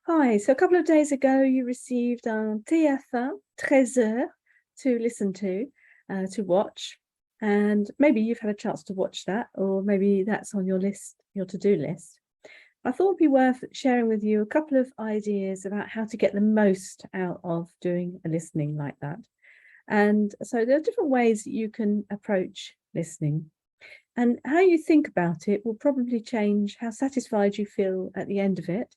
Hi, so a couple of days ago you received TF1 13 to listen to watch, and maybe you've had a chance to watch that, or maybe that's on your list, your to-do list. I thought it'd be worth sharing with you a couple of ideas about how to get the most out of doing a listening like that. And so there are different ways that you can approach listening, and how you think about it will probably change how satisfied you feel at the end of it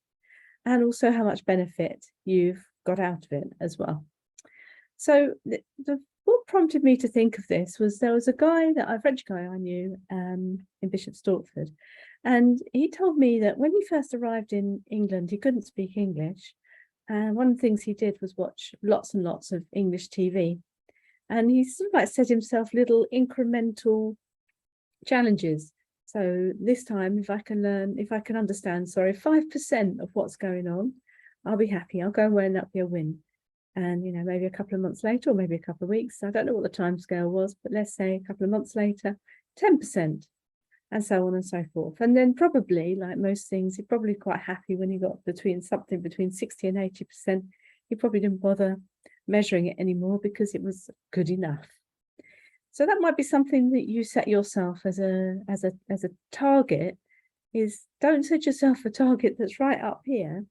and also how much benefit you've got out of it as well. So what prompted me to think of this was there was a French guy I knew in Bishop Stortford, and he told me that when he first arrived in England, he couldn't speak English. And one of the things he did was watch lots and lots of English TV. And he sort of like set himself little incremental challenges. So this time, if I can understand, 5% of what's going on, I'll be happy. I'll go away and that'll be a win. And, maybe a couple of months later, or maybe a couple of weeks, I don't know what the time scale was, but let's say a couple of months later, 10%, and so on and so forth. And then probably, like most things, you're probably quite happy when you got between 60 and 80%. You probably didn't bother measuring it anymore because it was good enough. So that might be something that you set yourself as a target. Is don't set yourself a target that's right up here.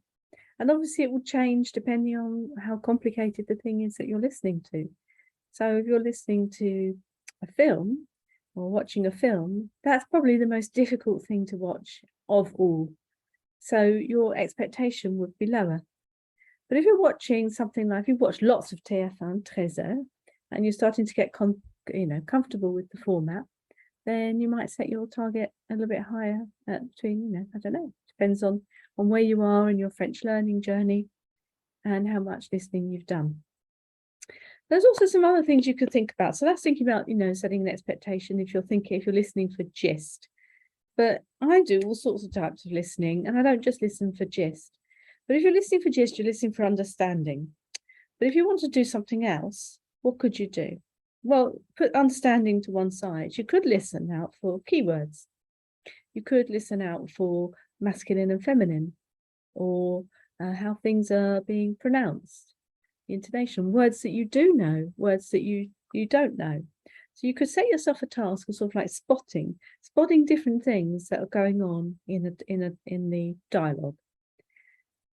And obviously it will change depending on how complicated the thing is that you're listening to. So if you're listening to a film or watching a film, that's probably the most difficult thing to watch of all. So your expectation would be lower. But if you're watching something like, if you watch lots of TF1 13 and you're starting to get comfortable with the format, then you might set your target a little bit higher at between, I don't know, depends on where you are in your French learning journey and how much listening you've done. There's also some other things you could think about. So that's thinking about, setting an expectation if you're listening for gist. But I do all sorts of types of listening, and I don't just listen for gist. But if you're listening for gist, you're listening for understanding. But if you want to do something else, what could you do? Well, put understanding to one side. You could listen out for keywords. You could listen out for masculine and feminine, or how things are being pronounced, the intonation, words that you do know, words that you don't know. So you could set yourself a task of sort of like spotting different things that are going on in the dialogue.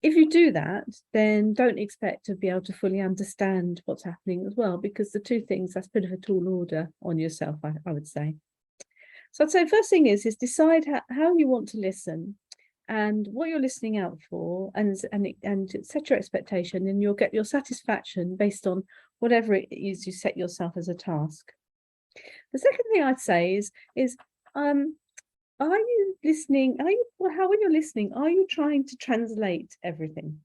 If you do that, then don't expect to be able to fully understand what's happening as well, because the two things, that's a bit of a tall order on yourself, I would say. So I'd say first thing is decide how you want to listen and what you're listening out for, and set your expectation, and you'll get your satisfaction based on whatever it is you set yourself as a task. The second thing I'd say is are you listening? When you're listening, are you trying to translate everything?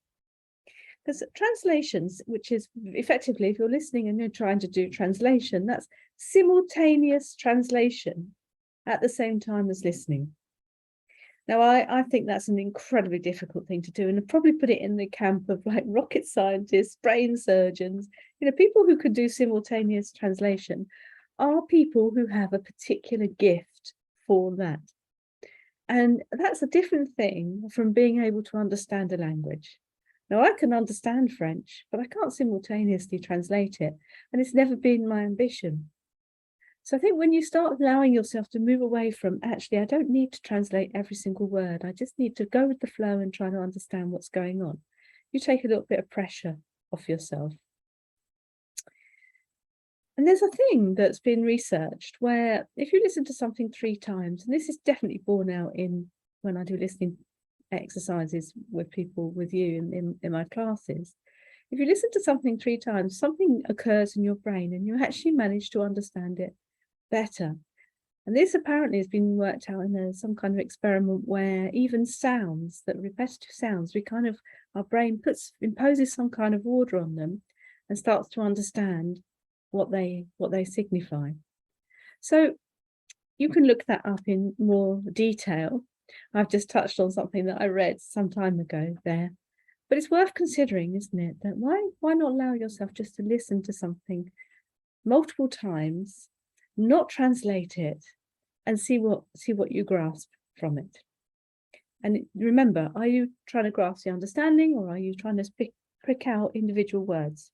Because translations, which is effectively, if you're listening and you're trying to do translation, that's simultaneous translation at the same time as listening. Now, I think that's an incredibly difficult thing to do, and I'd probably put it in the camp of like rocket scientists, brain surgeons, people who could do simultaneous translation are people who have a particular gift for that. And that's a different thing from being able to understand a language. Now, I can understand French, but I can't simultaneously translate it. And it's never been my ambition. So I think when you start allowing yourself to move away from, actually, I don't need to translate every single word. I just need to go with the flow and try to understand what's going on. You take a little bit of pressure off yourself. And there's a thing that's been researched where if you listen to something 3 times, and this is definitely borne out in when I do listening exercises with people, with you in my classes, if you listen to something 3 times, something occurs in your brain and you actually manage to understand it better. And this apparently has been worked out in some kind of experiment where even sounds, that repetitive sounds, our brain imposes some kind of order on them and starts to understand what they signify. So you can look that up in more detail. I've just touched on something that I read some time ago there, but it's worth considering, isn't it? That why not allow yourself just to listen to something multiple times, not translate it, and see what you grasp from it. And remember, are you trying to grasp the understanding, or are you trying to pick out individual words?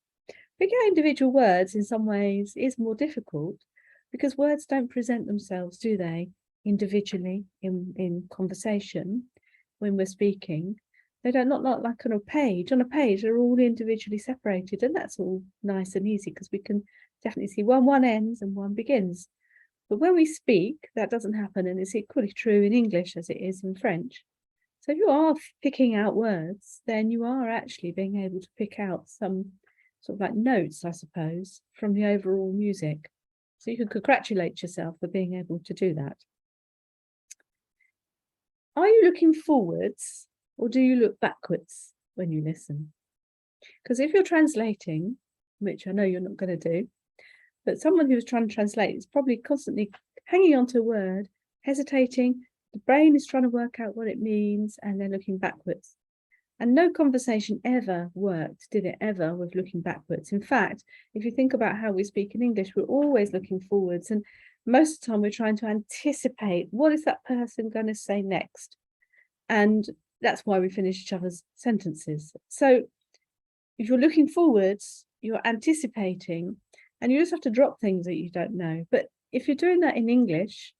Picking out individual words in some ways is more difficult because words don't present themselves, do they, individually in conversation when we're speaking. They don't, not like on a page. On a page, they're all individually separated, and that's all nice and easy because we can definitely see one ends and one begins. But when we speak, that doesn't happen, and it's equally true in English as it is in French. So if you are picking out words, then you are actually being able to pick out some sort of like notes, I suppose, from the overall music. So you can congratulate yourself for being able to do that. Are you looking forwards or do you look backwards when you listen? Because if you're translating, which I know you're not going to do, but someone who's trying to translate is probably constantly hanging on to a word, hesitating. The brain is trying to work out what it means, and they're looking backwards. And no conversation ever worked, did it ever, with looking backwards? In fact, if you think about how we speak in English, we're always looking forwards. And most of the time we're trying to anticipate, what is that person going to say next? And that's why we finish each other's sentences. So if you're looking forwards, you're anticipating, and you just have to drop things that you don't know. But if you're doing that in English,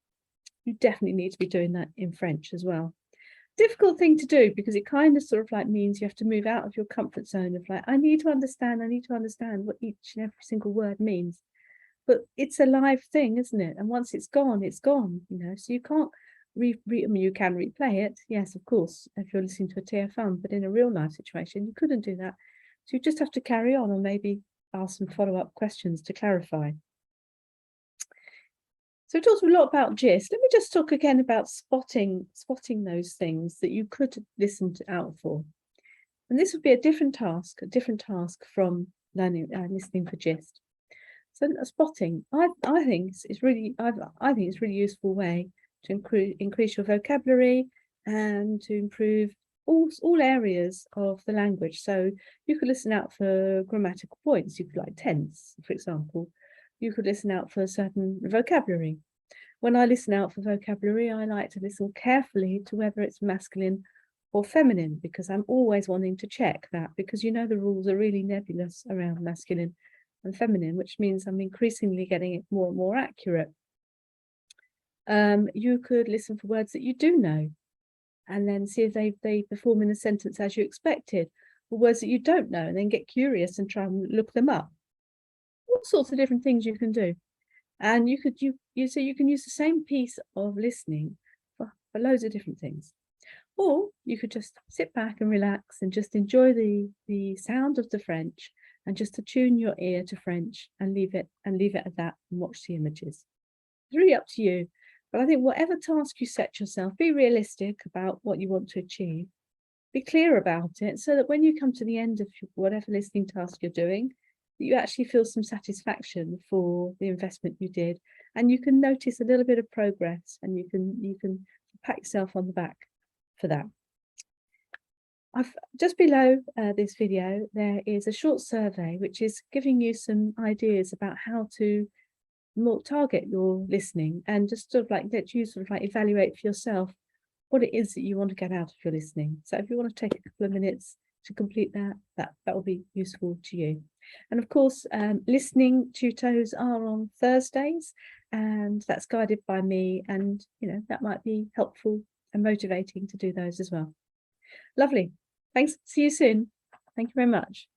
you definitely need to be doing that in French as well. Difficult thing to do because it kind of sort of like means you have to move out of your comfort zone of like, I need to understand what each and every single word means. But it's a live thing, isn't it? And once it's gone, you know, so you can't I mean, you can replay it, yes, of course, if you're listening to a TFM, but in a real life situation, you couldn't do that. So you just have to carry on and maybe ask some follow-up questions to clarify. So we talked a lot about gist. Let me just talk again about spotting those things that you could listen out for. And this would be a different task from learning listening for gist. So spotting, I think it's really useful way to increase your vocabulary and to improve all areas of the language. So you could listen out for grammatical points. You could like tense, for example. You could listen out for certain vocabulary. When I listen out for vocabulary, I like to listen carefully to whether it's masculine or feminine, because I'm always wanting to check that, because you know the rules are really nebulous around masculine and feminine, which means I'm increasingly getting it more and more accurate. You could listen for words that you do know and then see if they perform in a sentence as you expected, or words that you don't know and then get curious and try and look them up. All sorts of different things you can do. And you can use the same piece of listening for loads of different things. Or you could just sit back and relax and just enjoy the sound of the French and just attune your ear to French and leave it at that and watch the images. It's really up to you. But I think whatever task you set yourself, be realistic about what you want to achieve. Be clear about it so that when you come to the end of whatever listening task you're doing, you actually feel some satisfaction for the investment you did, and you can notice a little bit of progress, and you can pat yourself on the back for that. I've just below this video there is a short survey which is giving you some ideas about how to more target your listening, and just sort of like let you sort of like evaluate for yourself what it is that you want to get out of your listening. So if you want to take a couple of minutes to complete that will be useful to you. And of course, listening tutos are on Thursdays, and that's guided by me, and you know that might be helpful and motivating to do those as well. Lovely. Thanks. See you soon. Thank you very much.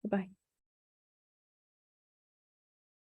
Bye-bye.